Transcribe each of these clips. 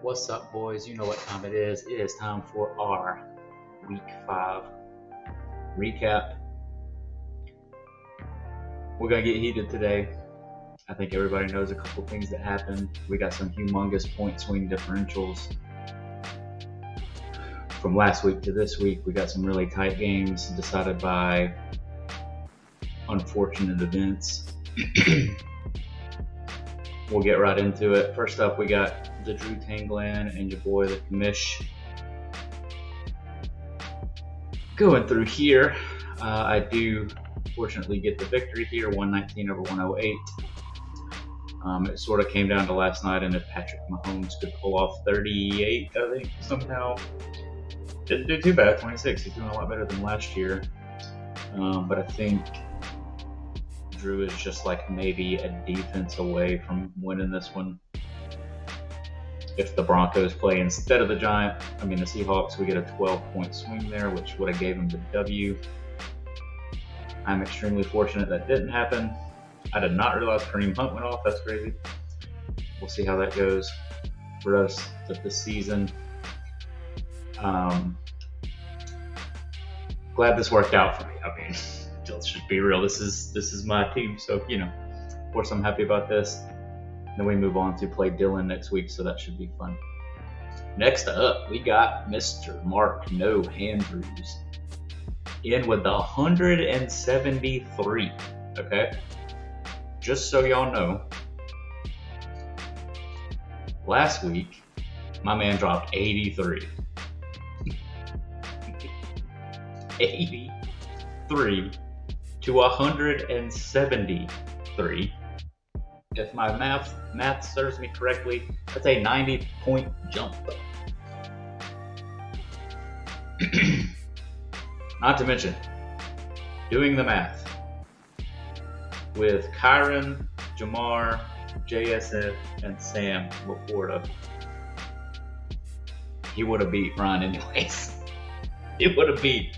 What's up, boys? You know what time it is. It is time for our Week 5 recap. We're going to get heated today. I think everybody knows a couple things that happened. We got some humongous point swing differentials from last week to this week. We got some really tight games decided by unfortunate events. We'll get right into it. First up, we got the Drew Tanglan and your boy, the Commish. Going through here, I do fortunately get the victory here, 119 over 108. It sort of came down to last night, and if Patrick Mahomes could pull off 38, I think, somehow. Didn't do too bad, 26. He's doing a lot better than last year. But I think Drew is just like maybe a defense away from winning this one. If the Broncos play instead of the Seahawks, we get a 12-point swing there, which would have gave them the W. I'm extremely fortunate that didn't happen. I did not realize Kareem Hunt went off. That's crazy. We'll see how that goes for the rest of the season. Glad this worked out for me. I mean, let's just be real. This is my team, so of course I'm happy about this. Then we move on to play Dylan next week, so that should be fun. Next up, we got Mr. Mark No Andrews in with the 173. Okay, just so y'all know, last week my man dropped 83. 83 to 173. If my math serves me correctly, that's a 90-point jump. Not to mention, doing the math with Kyron, Jamar, JSF, and Sam Laporta, he would have beat Ryan anyways. He would have beat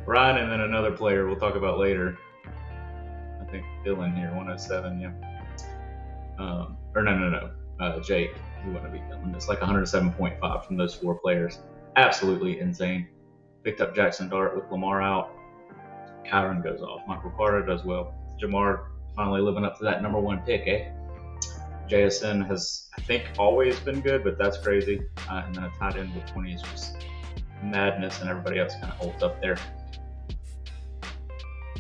Ryan and then another player we'll talk about later. I think Dylan here, 107, yeah. Jake, he wouldn't have beat Dylan. It's like 107.5 from those four players. Absolutely insane. Picked up Jackson Dart with Lamar out. Kyron goes off. Michael Carter does well. Jamar finally living up to that number one pick, eh? JSN has, I think, always been good, but that's crazy. And then a tight end with 20 is just madness, and everybody else kind of holds up there.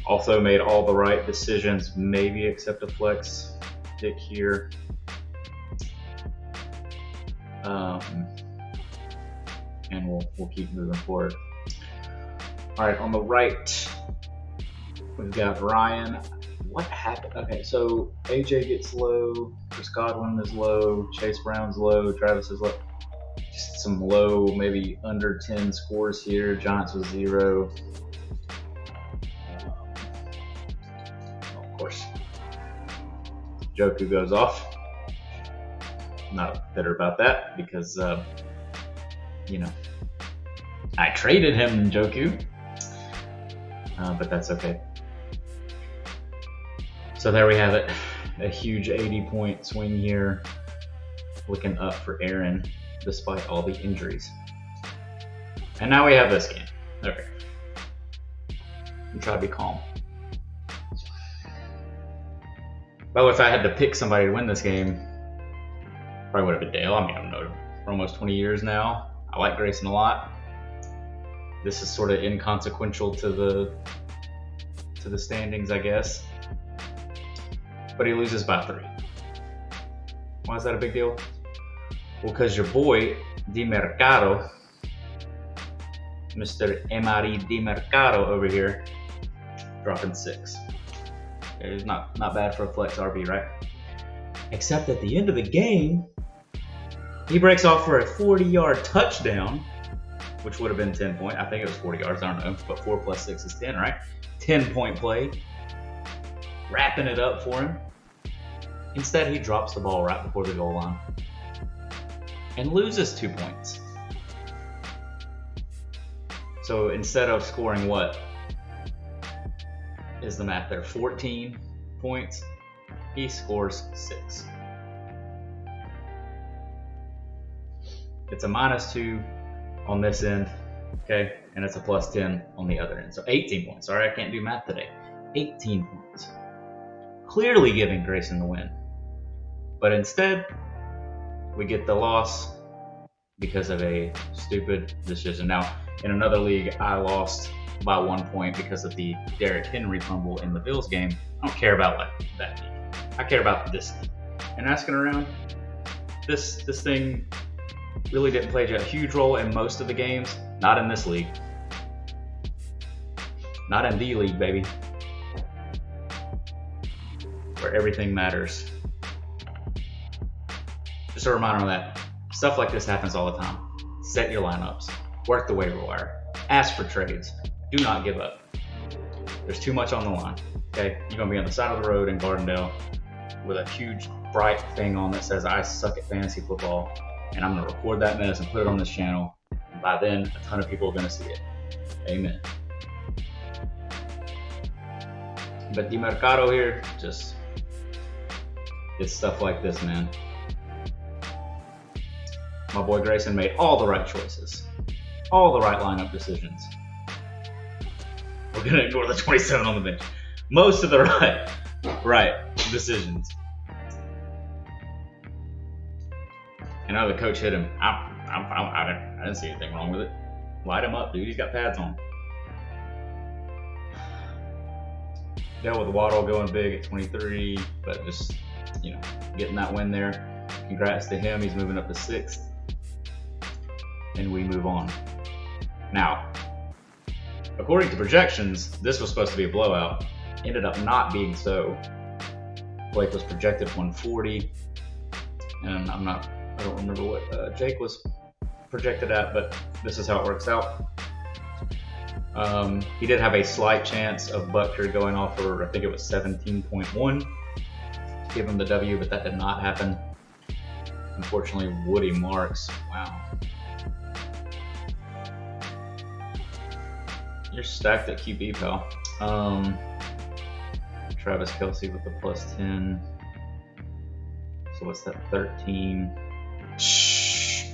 Also made all the right decisions, maybe except a flex pick here. And we'll keep moving forward. All right, on the right, we've got Ryan. What happened? Okay, so AJ gets low, Chris Godwin is low, Chase Brown's low, Travis is low. Just some low, maybe under 10 scores here. Giants with 0. Of course, Joku goes off. Not bitter about that because, I traded him, Joku. But that's okay. So there we have it. A huge 80-point swing here. Looking up for Aaron despite all the injuries. And now we have this game. Okay. And try to be calm. By the way, if I had to pick somebody to win this game, probably would have been Dale. I mean, I've known him for almost 20 years now. I like Grayson a lot. This is sort of inconsequential to the standings, I guess. But he loses by 3. Why is that a big deal? Well, because your boy, demercado, Mr. Emery demercado over here, dropping 6. It's not bad for a flex RB, right? Except at the end of the game, he breaks off for a 40-yard touchdown, which would have been 10 point. I think it was 40 yards, I don't know, but 4 plus 6 is 10, right? 10-point play, wrapping it up for him. Instead, he drops the ball right before the goal line and loses 2 points. So instead of scoring what is the math there? 14 points. He scores 6. It's a -2 on this end, okay, and it's a +10 on the other end. So 18 points. Sorry, I can't do math today. 18 points. Clearly giving Grayson the win. But instead, we get the loss because of a stupid decision. Now, in another league, I lost by 1 point because of the Derrick Henry fumble in the Bills game. I don't care about that league. I care about this league. And asking around, this thing really didn't play a huge role in most of the games. Not in this league. Not in the league, baby. Where everything matters. Just a reminder on that. Stuff like this happens all the time. Set your lineups. Work the waiver wire. Ask for trades. Do not give up. There's too much on the line. Okay? You're going to be on the side of the road in Gardendale with a huge bright thing on that says I suck at fantasy football, and I'm going to record that mess and put it on this channel. And by then, a ton of people are going to see it. Amen. But demercado here, just, it's stuff like this, man. My boy Grayson made all the right choices, all the right lineup decisions. We're going to ignore the 27 on the bench. Most of the right decisions. I know the coach hit him. I didn't see anything wrong with it. Light him up, dude. He's got pads on. Dealt with Waddle going big at 23, but just, getting that win there. Congrats to him. He's moving up to 6th. And we move on. Now, according to projections, this was supposed to be a blowout. Ended up not being so. Blake was projected 140, and I don't remember what Jake was projected at, but this is how it works out. He did have a slight chance of Butker going off for, I think it was 17.1 to give him the W, but that did not happen. Unfortunately, Woody Marks, wow. You're stacked at QB, pal. Travis Kelce with the +10. So what's that, 13? Shh.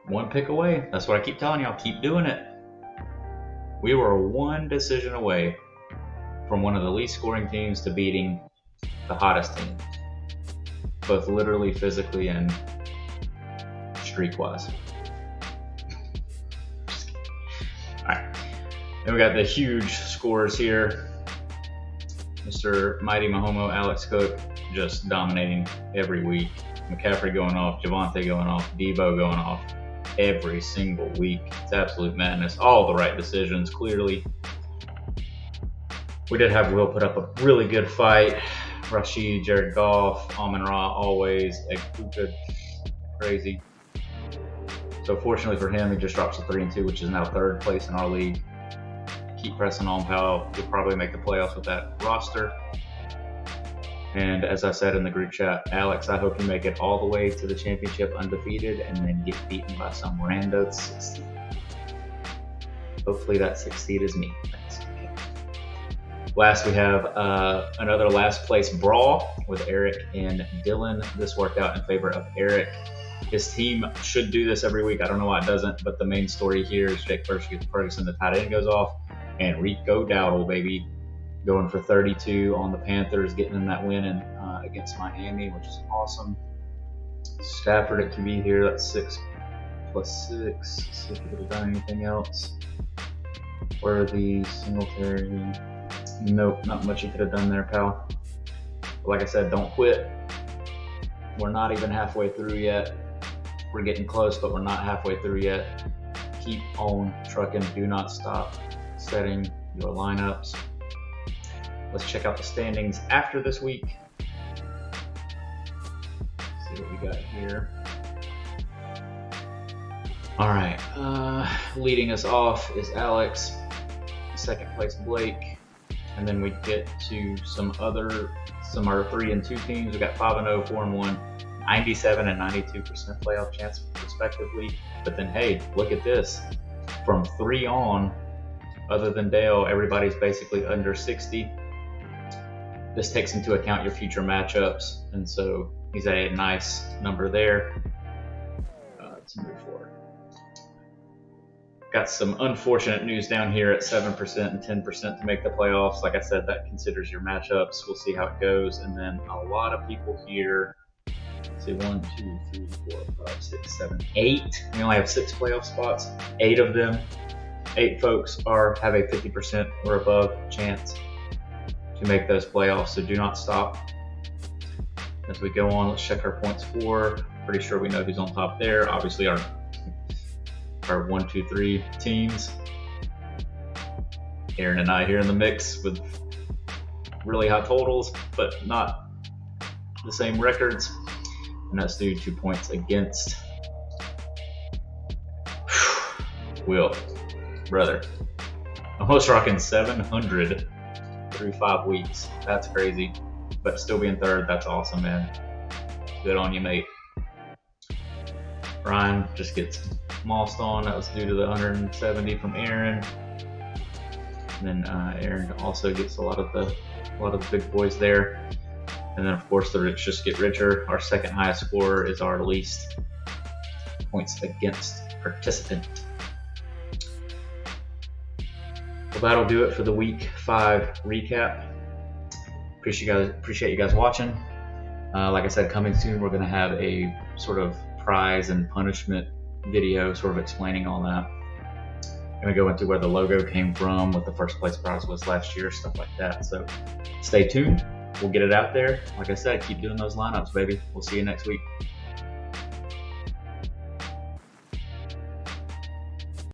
One pick away. That's what I keep telling y'all. Keep doing it. We were one decision away from one of the least scoring teams to beating the hottest team, both literally, physically, and streak-wise. Alright. Then we got the huge scores here. Mr. Mighty Mahomo, Alex Cook, just dominating every week. McCaffrey going off, Javonte going off, Debo going off every single week. It's absolute madness. All the right decisions, clearly. We did have Will put up a really good fight. Rashid, Jared Goff, Amon-Ra, always good, crazy. So fortunately for him, he just drops to 3-2, which is now 3rd place in our league. Keep pressing on, pal. You'll probably make the playoffs with that roster. And as I said in the group chat, Alex, I hope you make it all the way to the championship undefeated and then get beaten by some rando 6 seed. Hopefully that 6 seed is me. Thanks. Last, we have another last place brawl with Eric and Dylan. This worked out in favor of Eric. His team should do this every week. I don't know why it doesn't, but the main story here is Jake Ferguson, the tight end, goes off, and Rico Dowdle, baby, going for 32 on the Panthers, getting them that win against Miami, which is awesome. Stafford at QB here, that's 6 + 6. Let's see if he could have done anything else. Worthy, Singletary. Nope, not much he could have done there, pal. But like I said, don't quit. We're not even halfway through yet. We're getting close, but we're not halfway through yet. Keep on trucking. Do not stop setting your lineups. Let's check out the standings after this week. See what we got here. All right. Leading us off is Alex. Second place, Blake. And then we get to some are 3-2 teams. We got 5-0, 4-1, 97 and 92% playoff chance respectively. But then, hey, look at this. From 3 on, Other than Dale, everybody's basically under 60. This takes into account your future matchups, and so he's at a nice number there to move forward. Got some unfortunate news down here at 7% and 10% to make the playoffs. Like I said, that considers your matchups. We'll see how it goes. And then a lot of people here. Let's see, 1, 2, 3, 4, 5, 6, 7, 8. We only have 6 playoff spots. 8 of them, 8 folks have a 50% or above chance to make those playoffs. So do not stop. As we go on, let's check our points for. Pretty sure we know who's on top there. Obviously, our 1, 2, 3 teams. Aaron and I here in the mix with really high totals, but not the same records. And that's due to points against. Will, brother, almost rocking 700 through 5 weeks. That's crazy. But still being third, that's awesome, man. Good on you, mate. Ryan just gets mossed on. That was due to the 170 from Aaron. And then Aaron also gets a lot of the big boys there. And then of course the rich just get richer. Our second highest scorer is our least points against participant. Well, that'll do it for the week 5 recap. Appreciate you guys watching. Like I said, coming soon, we're going to have a sort of prize and punishment video sort of explaining all that. I'm going to go into where the logo came from, what the first place prize was last year, stuff like that. So stay tuned. We'll get it out there. Like I said, keep doing those lineups, baby. We'll see you next week.